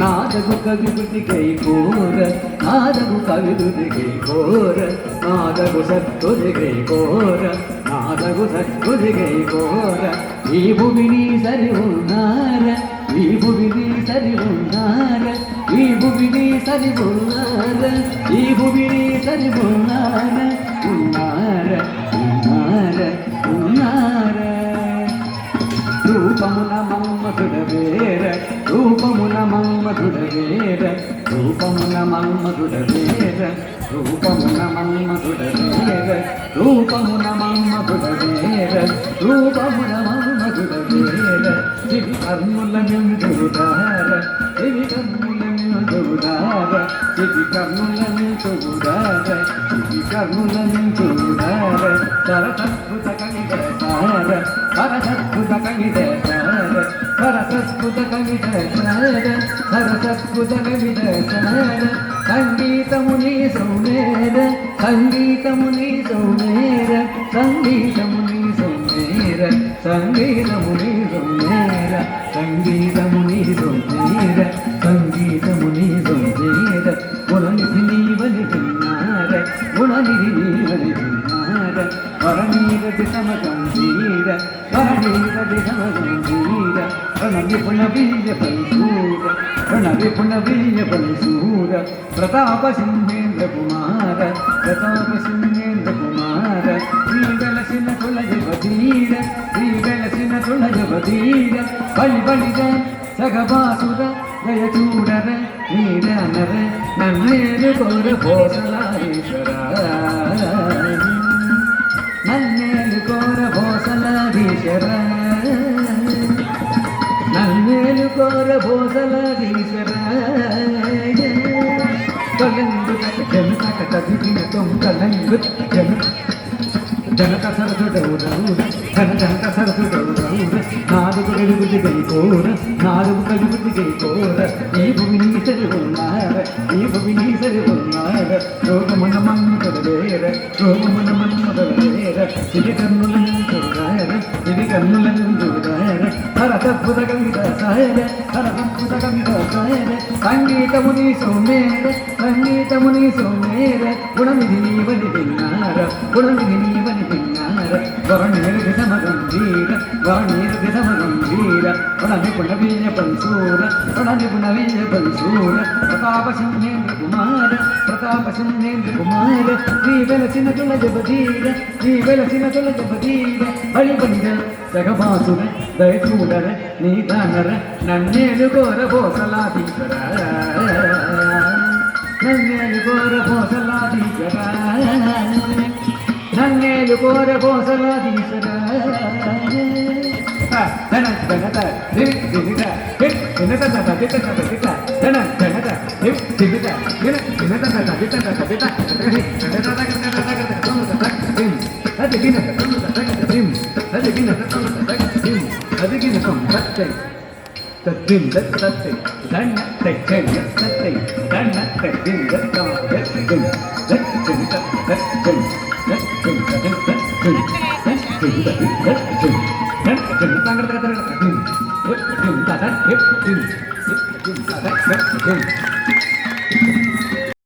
నాదగు కవిగుడికై కోర నాదగు కవిగుడికై కోర నాదగు సత్తుడికై కోర నాదగు సత్తుడికై కోర ఈ భూమిని సరి ఉన్నార ఈ భూమిని సరి ఉన్నార ఈ భూమిని సరి ఉన్నార ఈ భూమిని సరి ఉన్నార ఉన్నార ఉన్నార ఉన్నార రూపమున మన్మధుడ వేర రూపమున మన్మధుడ వేర రూపమున మన్మధుడ వేర రూపమున మన్మధుడ వేర రూపమున మన్మధుడ వేర రూపమున మన్మధుడ వేర దివి కర్ముల నిందుదార దివి కర్ముల నిందుదార దివి కర్ముల నిందుదార దివి కర్ముల నిందుదార తరతత్పుత కవిదార హరసత్పుత కవిదార హరసత్పుత కవిదార హరసత్పుత కవిదార సంగీతముని సౌమేర సంగీతముని సౌమేర సంగీతముని సౌమేర సంగీతముని సౌమేర సంగీతముని సౌమేర సంగీతముని సౌమేర గుణనిధి నీవని విన్నార గుణనిధి నీవని విన్నార వరణీరటి సమగంభీర వరణీరటి సమగంభీర రణవిపుణ వీయ బలిశూర రణవిపుణ వీయ బలిశూర ప్రతాప సింహేంద్ర కుమార ప్రతాప సింహేంద్ర కుమార శ్రీగలసిన తులజవధీర శ్రీగలసిన తులజవధీర బలి బలిద సగబాసుర దయ చూడర నీరనర నన్నేరు కోర భోసలారీశ్వర నన్నేలు కోర భోసలారీశ్వర నన్నేలు కోర భోసలారీశ్వర కలంగు జనక కదిగిన తొంకలంగు జనక సరసుడౌరౌర జనక సరసుడౌరౌర నాలుగు కలుగుది గైకోర నాలుగు కలుగుది గైకోర ఈ భూమిని సరి ఉన్నార ఈ భూమిని సరి ఉన్నార రోగమున మన్మధుడవేర రోగమున మన్మధుడవేర ఇది కన్నులను చూడార ఇది కన్నులను చూడార హరసద్భుత కవిదాసార హరసద్భుత కవిదాసార సంగీతముని సౌమేర సంగీతముని సౌమేర గుణమిది నీవని విన్నార గుణమిది నీవని విన్నార వరణీరటి సమగంభీర వరణీరటి సమగంభీర రణనిపుణ వీయ బలిశూర రణనిపుణ వీయ బలిశూర ప్రతాప సింహేంద్ర కుమార ప్రతాప సింహేంద్ర కుమార శ్రీ వెలసిన తులజవధీర శ్రీ వెలసిన తులజవధీర బలి బలిద జగబాసుర దయచూడర నీదానర నన్నేలు కోర భోసలాధీశ్వర నన్నేలు కోర భోసలాధీశ్వర నన్నేలు కోర భోసలాధీశ్వర ధన ధనత దివి దివిత హిట్ వినత తత దిత తత దిత ధన ధనత హిట్ దివిత విన వినత తత దిత తత దిత హిట్ ధనత తత తత తత తోమ తత దిం అదిగిన తోమ తత దిం అదిగిన తోమ తత దిం అదిగిన తోమ తత తద్దిం తత్తై ధన తై తత్తై ధన తద్దిం తమ తద్దిం తద్దిం తద్దిం తద్దిం తద్దిం తద్దిం Hip,